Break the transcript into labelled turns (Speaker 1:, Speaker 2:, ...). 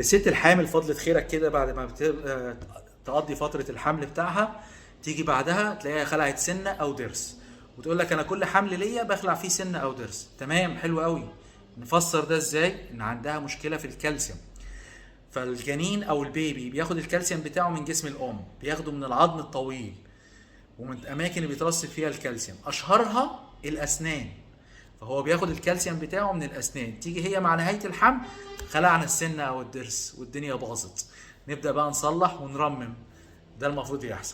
Speaker 1: الست الحامل فضلت خيرك كده بعد ما تقضي فترة الحمل بتاعها، تيجي بعدها تلاقيها خلعت سنة أو ضرس، وتقول لك أنا كل حمل ليا بخلع فيه سنة أو ضرس. تمام، حلو قوي. نفسر ده إزاي؟ إن عندها مشكلة في الكالسيوم. فالجنين أو البيبي بياخد الكالسيوم بتاعه من جسم الأم، بياخده من العظم الطويل ومن الأماكن اللي بيترسب فيها الكالسيوم، أشهرها الأسنان. فهو بياخد الكالسيوم بتاعه من الاسنان، تيجي هي مع نهايه الحمل خلعنا السنه او الضرس والدنيا باظت، نبدا بقى نصلح ونرمم. ده المفروض يحصل.